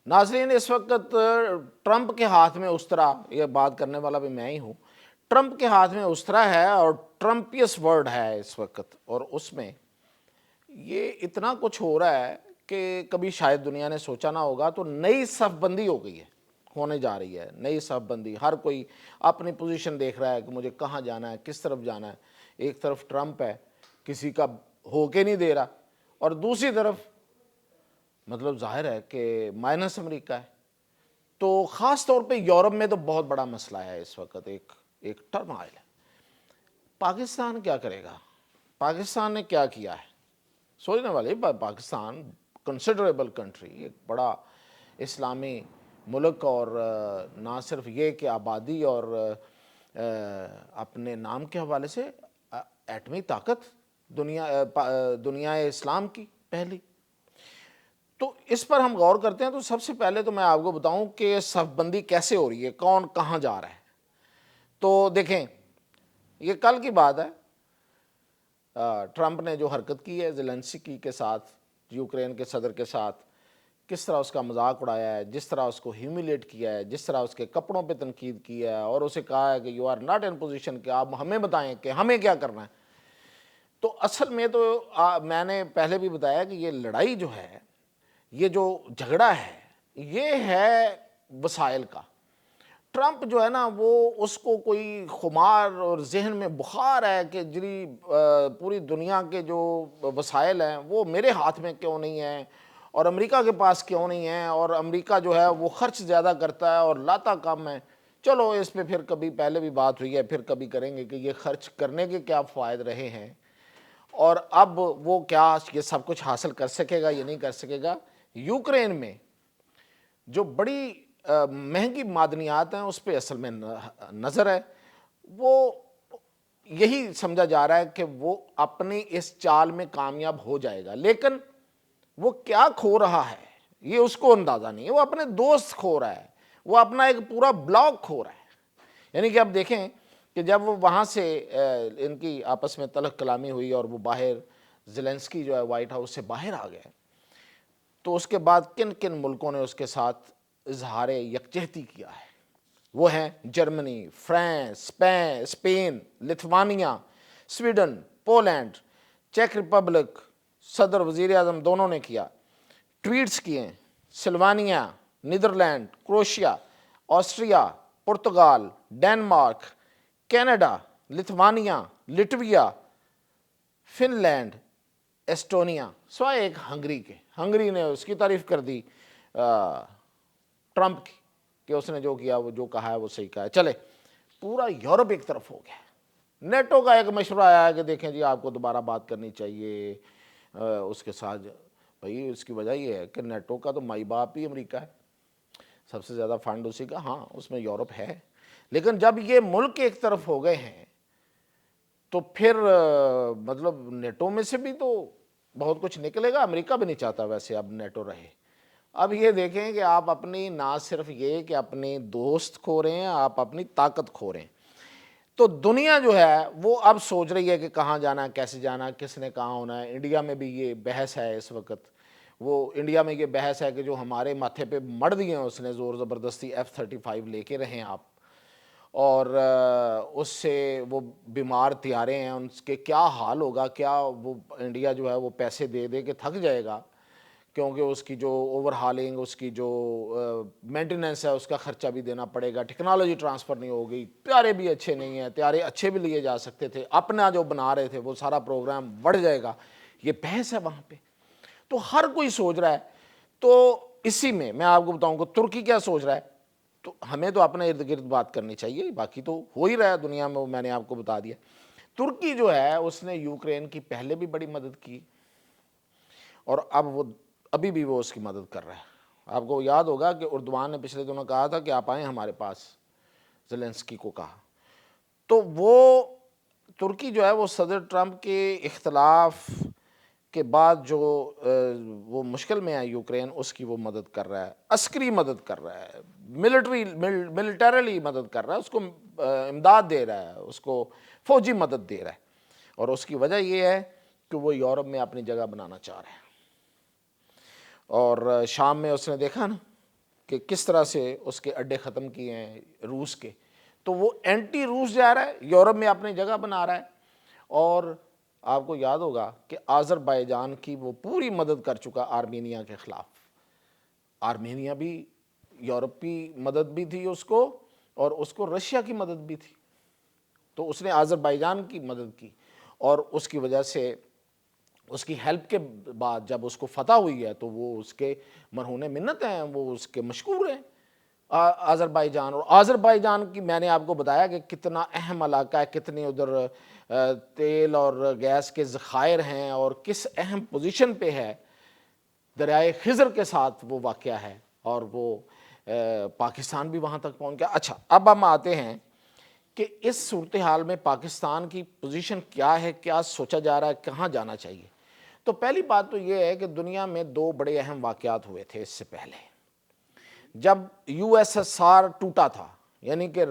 ناظرین، اس وقت ٹرمپ کے ہاتھ میں اسطرا، یہ بات کرنے والا بھی میں ہی ہوں، ٹرمپ کے ہاتھ میں اسطرا ہے اور ٹرمپیس ورڈ ہے اس وقت، اور اس میں یہ اتنا کچھ ہو رہا ہے کہ کبھی شاید دنیا نے سوچا نہ ہوگا۔ تو نئی صف بندی ہو گئی ہے، ہونے جا رہی ہے نئی صف بندی۔ ہر کوئی اپنی پوزیشن دیکھ رہا ہے کہ مجھے کہاں جانا ہے، کس طرف جانا ہے۔ ایک طرف ٹرمپ ہے، کسی کا ہو کے نہیں دے رہا، اور دوسری طرف مطلب ظاہر ہے کہ مائنس امریکہ ہے۔ تو خاص طور پہ یورپ میں تو بہت بڑا مسئلہ ہے اس وقت، ایک ٹرمائل ہے۔ پاکستان کیا کرے گا؟ پاکستان نے کیا کیا ہے؟ سوچنے والے، پاکستان کنسیڈریبل کنٹری، ایک بڑا اسلامی ملک، اور نہ صرف یہ کہ آبادی اور اپنے نام کے حوالے سے ایٹمی طاقت دنیا اسلام کی پہلی۔ تو اس پر ہم غور کرتے ہیں۔ تو سب سے پہلے تو میں آپ کو بتاؤں کہ صف بندی کیسے ہو رہی ہے، کون کہاں جا رہا ہے۔ تو دیکھیں، یہ کل کی بات ہے، ٹرمپ نے جو حرکت کی ہے زیلنسکی کے ساتھ، یوکرین کے صدر کے ساتھ، کس طرح اس کا مذاق اڑایا ہے، جس طرح اس کو ہیومیلیٹ کیا ہے، جس طرح اس کے کپڑوں پہ تنقید کی ہے، اور اسے کہا ہے کہ you are not in position, کہ آپ ہمیں بتائیں کہ ہمیں کیا کرنا ہے۔ تو اصل میں تو میں نے پہلے بھی بتایا کہ یہ لڑائی جو ہے، یہ جو جھگڑا ہے، یہ ہے وسائل کا۔ ٹرمپ جو ہے نا، وہ اس کو کوئی خمار اور ذہن میں بخار ہے کہ جی پوری دنیا کے جو وسائل ہیں وہ میرے ہاتھ میں کیوں نہیں ہیں، اور امریکہ کے پاس کیوں نہیں ہیں، اور امریکہ جو ہے وہ خرچ زیادہ کرتا ہے اور لاتا کم ہے۔ چلو اس پہ پھر کبھی پہلے بھی بات ہوئی ہے، پھر کبھی کریں گے کہ یہ خرچ کرنے کے کیا فوائد رہے ہیں، اور اب وہ کیا یہ سب کچھ حاصل کر سکے گا یا نہیں کر سکے گا۔ یوکرین میں جو بڑی مہنگی معدنیات ہیں اس پہ اصل میں نظر ہے، وہ یہی سمجھا جا رہا ہے کہ وہ اپنی اس چال میں کامیاب ہو جائے گا، لیکن وہ کیا کھو رہا ہے یہ اس کو اندازہ نہیں ہے۔ وہ اپنے دوست کھو رہا ہے، وہ اپنا ایک پورا بلاک کھو رہا ہے۔ یعنی کہ اب دیکھیں کہ جب وہ وہاں سے ان کی آپس میں تلخ کلامی ہوئی اور وہ باہر زیلنسکی جو ہے وائٹ ہاؤس سے باہر آ گئے، تو اس کے بعد کن کن ملکوں نے اس کے ساتھ اظہار یکجہتی کیا ہے؟ وہ ہیں Germany, France, Spain, Lithuania, Sweden, Poland, چیک ریپبلک، صدر وزیر اعظم دونوں نے کیا، ٹویٹس کیے۔ Slovenia, Netherland, Croatia, Austria, Portugal, Denmark, Canada, Lithuania, Latvia, Finland, Estonia, سوائے ایک ہنگری کے۔ ہنگری نے اس کی تعریف کر دی ٹرمپ کی کہ اس نے جو کیا، وہ جو کہا ہے وہ صحیح کہا ہے۔ چلے، پورا یورپ ایک طرف ہو گیا۔ نیٹو کا ایک مشورہ آیا ہے کہ دیکھیں جی آپ کو دوبارہ بات کرنی چاہیے اس کے ساتھ۔ بھائی اس کی وجہ یہ ہے کہ نیٹو کا تو مائی باپ ہی امریکہ ہے، سب سے زیادہ فنڈ اسی کا۔ ہاں اس میں یورپ ہے، لیکن جب یہ ملک ایک طرف ہو گئے ہیں تو پھر مطلب نیٹو میں سے بھی تو بہت کچھ نکلے گا۔ امریکہ بھی نہیں چاہتا ویسے اب نیٹو رہے۔ اب یہ دیکھیں کہ آپ اپنی نہ صرف یہ کہ اپنے دوست کھو رہے ہیں، آپ اپنی طاقت کھو رہے ہیں۔ تو دنیا جو ہے وہ اب سوچ رہی ہے کہ کہاں جانا ہے، کیسے جانا ہے، کس نے کہاں ہونا ہے۔ انڈیا میں بھی یہ بحث ہے اس وقت۔ وہ انڈیا میں یہ بحث ہے کہ جو ہمارے ماتھے پہ مڑ دیے ہیں اس نے زور زبردستی F-35 لے کے رہیں آپ، اور اس سے وہ بیمار طیارے ہیں، ان کے کیا حال ہوگا، کیا وہ انڈیا جو ہے وہ پیسے دے دے کے تھک جائے گا، کیونکہ اس کی جو اوور ہالنگ، اس کی جو مینٹیننس ہے، اس کا خرچہ بھی دینا پڑے گا۔ ٹیکنالوجی ٹرانسفر نہیں ہوگی، طیارے بھی اچھے نہیں ہیں، طیارے اچھے بھی لیے جا سکتے تھے، اپنا جو بنا رہے تھے وہ سارا پروگرام بڑھ جائے گا۔ یہ بحث ہے وہاں پہ، تو ہر کوئی سوچ رہا ہے۔ تو اسی میں آپ کو بتاؤں کہ ترکی کیا سوچ رہا ہے۔ تو ہمیں تو اپنے ارد گرد بات کرنی چاہیے، باقی تو ہو ہی رہا ہے دنیا میں، میں نے آپ کو بتا دیا۔ ترکی جو ہے اس نے یوکرین کی پہلے بھی بڑی مدد کی، اور ابھی بھی وہ اس کی مدد کر رہا ہے۔ آپ کو یاد ہوگا کہ اردوان نے پچھلے دنوں کہا تھا کہ آپ آئیں ہمارے پاس، زیلنسکی کو کہا۔ تو وہ ترکی جو ہے وہ صدر ٹرمپ کے اختلاف کے بعد جو وہ مشکل میں ہے یوکرین، اس کی وہ مدد کر رہا ہے، عسکری مدد کر رہا ہے، ملٹریلی مدد کر رہا ہے، اس کو امداد دے رہا ہے، اس کو فوجی مدد دے رہا ہے۔ اور اس کی وجہ یہ ہے کہ وہ یورپ میں اپنی جگہ بنانا چاہ رہے ہیں۔ اور شام میں اس نے دیکھا نا کہ کس طرح سے اس کے اڈے ختم کیے ہیں روس کے، تو وہ اینٹی روس جا رہا ہے، یورپ میں اپنی جگہ بنا رہا ہے. اور آپ کو یاد ہوگا کہ آذربائیجان کی وہ پوری مدد کر چکا آرمینیا کے خلاف. آرمینیا بھی یورپ کی مدد بھی تھی اس کو، اور اس کو رشیا کی مدد بھی تھی. تو اس نے آذربائیجان کی مدد کی، اور اس کی وجہ سے اس کی ہیلپ کے بعد جب اس کو فتح ہوئی ہے تو وہ اس کے مرہون منت ہیں، وہ اس کے مشکور ہیں آذربائیجان. اور آذربائیجان کی میں نے آپ کو بتایا کہ کتنا اہم علاقہ ہے، کتنے ادھر تیل اور گیس کے ذخائر ہیں، اور کس اہم پوزیشن پہ ہے، دریائے خضر کے ساتھ وہ واقعہ ہے، اور وہ پاکستان بھی وہاں تک پہنچ گیا. اچھا، اب ہم آتے ہیں کہ اس صورتحال میں پاکستان کی پوزیشن کیا ہے، کیا سوچا جا رہا ہے، کہاں جانا چاہیے. تو پہلی بات تو یہ ہے کہ دنیا میں دو بڑے اہم واقعات ہوئے تھے اس سے پہلے. جب یو ایس ایس آر ٹوٹا تھا، یعنی کہ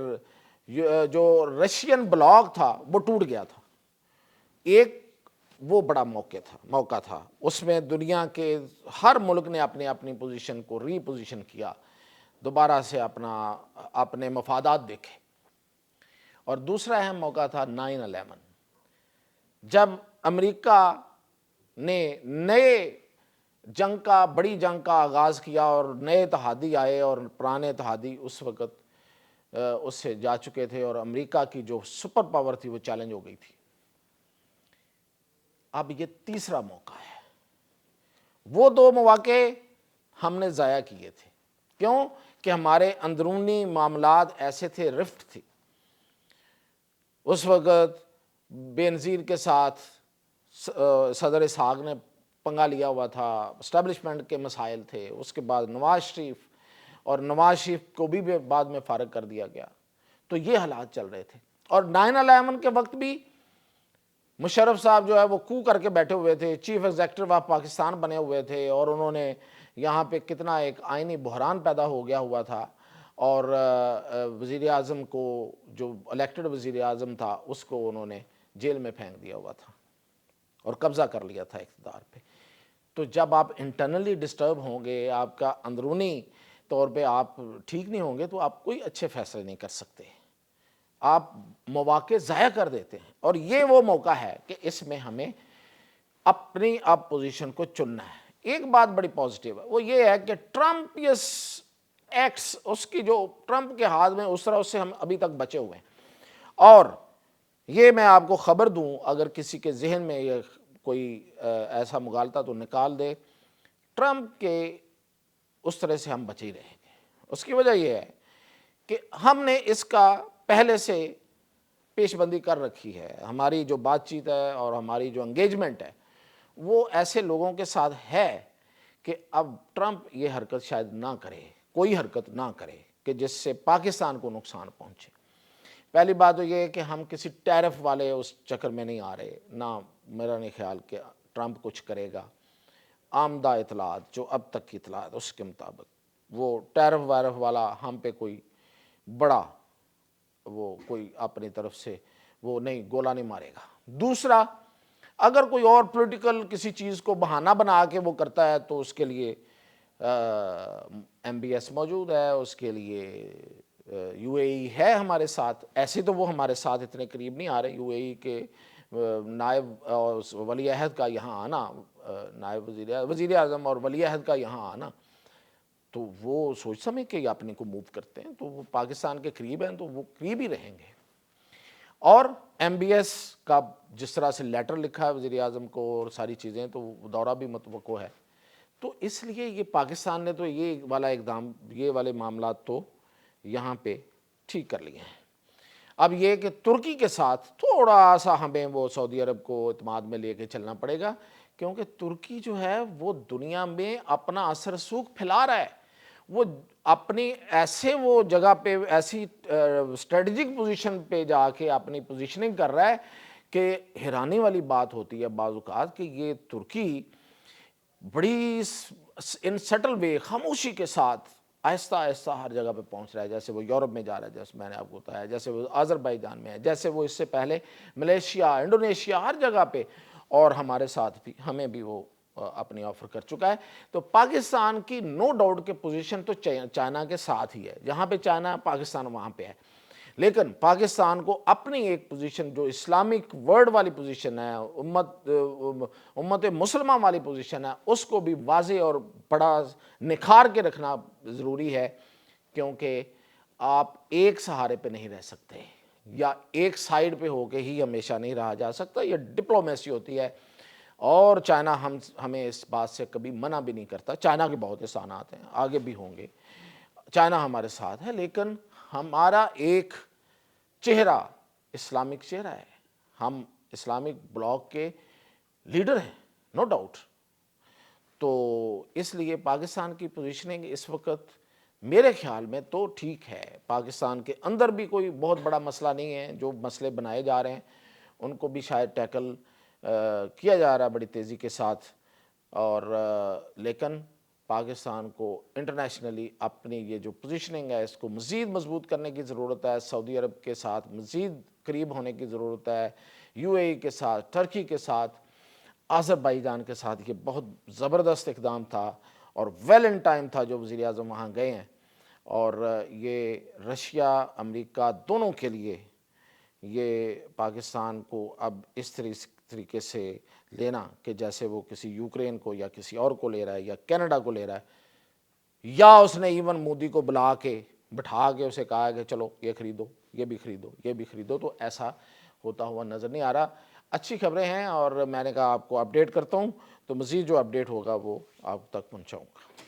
جو رشین بلاک تھا وہ ٹوٹ گیا تھا، ایک وہ بڑا موقع تھا. اس میں دنیا کے ہر ملک نے اپنی پوزیشن کو ری پوزیشن کیا، دوبارہ سے اپنے مفادات دیکھے. اور دوسرا اہم موقع تھا 9/11، جب امریکہ نے بڑی جنگ کا آغاز کیا، اور نئے اتحادی آئے، اور پرانے اتحادی اس وقت اس سے جا چکے تھے، اور امریکہ کی جو سپر پاور تھی وہ چیلنج ہو گئی تھی. اب یہ تیسرا موقع ہے. وہ دو مواقع ہم نے ضائع کیے تھے. کیوں؟ کہ ہمارے اندرونی معاملات ایسے تھے، رفٹ تھی. اس وقت بے نظیر کے ساتھ صدر اسحاق نے پنگا لیا ہوا تھا، اسٹیبلشمنٹ کے مسائل تھے. اس کے بعد نواز شریف کو بھی بعد میں فارغ کر دیا گیا. تو یہ حالات چل رہے تھے. اور 9/11 کے وقت بھی مشرف صاحب جو ہے وہ کو کر کے بیٹھے ہوئے تھے، چیف ایگزیکٹو آف پاکستان بنے ہوئے تھے، اور انہوں نے یہاں پہ کتنا ایک آئینی بحران پیدا ہو گیا ہوا تھا. اور وزیر اعظم کو، جو الیکٹڈ وزیر اعظم تھا، اس کو انہوں نے جیل میں پھینک دیا ہوا تھا اور قبضہ کر لیا تھا اقتدار پہ. تو جب آپ انٹرنلی ڈسٹرب ہوں گے، آپ کا اندرونی طور پہ آپ ٹھیک نہیں ہوں گے، تو آپ کوئی اچھے فیصلے نہیں کر سکتے، آپ مواقع ضائع کر دیتے ہیں. اور یہ وہ موقع ہے کہ اس میں ہمیں اپنی پوزیشن کو چننا ہے. ایک بات بڑی پازیٹیو ہے، وہ یہ ہے کہ ٹرمپیس ایکٹس، اس کی جو ٹرمپ کے ہاتھ میں، اس طرح اس سے ہم ابھی تک بچے ہوئے ہیں. اور یہ میں آپ کو خبر دوں، اگر کسی کے ذہن میں یہ کوئی ایسا مغالطہ تو نکال دے، ٹرمپ کے اس طرح سے ہم بچے ہی رہیں گے. اس کی وجہ یہ ہے کہ ہم نے اس کا پہلے سے پیش بندی کر رکھی ہے. ہماری جو بات چیت ہے اور ہماری جو انگیجمنٹ ہے وہ ایسے لوگوں کے ساتھ ہے کہ اب ٹرمپ یہ حرکت شاید نہ کرے، کوئی حرکت نہ کرے کہ جس سے پاکستان کو نقصان پہنچے. پہلی بات تو یہ ہے کہ ہم کسی ٹیرف والے اس چکر میں نہیں آ رہے، نہ میرا نہیں خیال کہ ٹرمپ کچھ کرے گا. آمدہ اطلاعات، جو اب تک کی اطلاعات، اس کے مطابق وہ ٹیرف وائرف والا ہم پہ کوئی بڑا وہ کوئی اپنی طرف سے وہ نہیں، گولہ نہیں مارے گا. دوسرا، اگر کوئی اور پولیٹیکل کسی چیز کو بہانہ بنا کے وہ کرتا ہے تو اس کے لیے ایم بی ایس موجود ہے، اس کے لیے یو اے ای ہے ہمارے ساتھ. ایسے تو وہ ہمارے ساتھ اتنے قریب نہیں آ رہے. یو اے ای کے نائب ولی عہد کا یہاں آنا، نائب وزیر اعظم اور ولی عہد کا یہاں آنا، تو وہ سوچ سمجھ کے اپنے کو موو کرتے ہیں، تو وہ پاکستان کے قریب ہیں تو وہ قریب ہی رہیں گے. اور ایم بی ایس کا جس طرح سے لیٹر لکھا ہے وزیر اعظم کو اور ساری چیزیں، تو دورہ بھی متوقع ہے. تو اس لیے یہ پاکستان نے تو یہ والا اقدام، یہ والے معاملات تو یہاں پہ ٹھیک کر لیے ہیں. اب یہ کہ ترکی کے ساتھ تھوڑا سا ہمیں وہ سعودی عرب کو اعتماد میں لے کے چلنا پڑے گا، کیونکہ ترکی جو ہے وہ دنیا میں اپنا اثر رسوخ پھیلا رہا ہے. وہ اپنی ایسے وہ جگہ پہ، ایسی اسٹریٹجک پوزیشن پہ جا کے اپنی پوزیشننگ کر رہا ہے کہ حیرانی والی بات ہوتی ہے بعض اوقات کہ یہ ترکی بڑی ان سٹل وے، خاموشی کے ساتھ آہستہ آہستہ ہر جگہ پہ پہنچ رہا ہے. جیسے وہ یورپ میں جا رہا ہے، جیسے میں نے آپ کو بتایا، جیسے وہ آذربائیجان میں ہے، جیسے وہ اس سے پہلے ملیشیا، انڈونیشیا، ہر جگہ پہ. اور ہمارے ساتھ بھی، ہمیں بھی وہ اپنی آفر کر چکا ہے. تو پاکستان کی نو ڈاؤٹ کہ پوزیشن تو چائنا کے ساتھ ہی ہے، جہاں پہ چائنا پاکستان وہاں پہ ہے، لیکن پاکستان کو اپنی ایک پوزیشن جو اسلامک ورلڈ والی پوزیشن ہے، امت مسلمہ والی پوزیشن ہے، اس کو بھی واضح اور بڑا نکھار کے رکھنا ضروری ہے، کیونکہ آپ ایک سہارے پہ نہیں رہ سکتے یا ایک سائیڈ پہ ہو کے ہی ہمیشہ نہیں رہا جا سکتا. یہ ڈپلومیسی ہوتی ہے اور چائنا ہمیں اس بات سے کبھی منع بھی نہیں کرتا. چائنا کے بہت احسانات ہیں، آگے بھی ہوں گے، چائنا ہمارے ساتھ ہے، لیکن ہمارا ایک چہرہ اسلامک چہرہ ہے، ہم اسلامک بلاک کے لیڈر ہیں، نو ڈاؤٹ. تو اس لیے پاکستان کی پوزیشننگ اس وقت میرے خیال میں تو ٹھیک ہے. پاکستان کے اندر بھی کوئی بہت بڑا مسئلہ نہیں ہے، جو مسئلے بنائے جا رہے ہیں ان کو بھی شاید ٹیکل کیا جا رہا ہے بڑی تیزی کے ساتھ، اور لیکن پاکستان کو انٹرنیشنلی اپنی یہ جو پوزیشننگ ہے اس کو مزید مضبوط کرنے کی ضرورت ہے. سعودی عرب کے ساتھ مزید قریب ہونے کی ضرورت ہے، یو اے ای کے ساتھ، ترکی کے ساتھ، آذربائیجان کے ساتھ. یہ بہت زبردست اقدام تھا اور ویل ان ٹائم تھا جو وزیر اعظم وہاں گئے ہیں، اور یہ رشیا امریکہ دونوں کے لیے یہ پاکستان کو اب اس طریقے سے لینا کہ جیسے وہ کسی یوکرین کو یا کسی اور کو لے رہا ہے یا کینیڈا کو لے رہا ہے، یا اس نے ایون مودی کو بلا کے بٹھا کے اسے کہا کہ چلو یہ خریدو، یہ بھی خریدو، یہ بھی خریدو، تو ایسا ہوتا ہوا نظر نہیں آ رہا. اچھی خبریں ہیں اور میں نے کہا آپ کو اپڈیٹ کرتا ہوں، تو مزید جو اپڈیٹ ہوگا وہ آپ تک پہنچاؤں گا.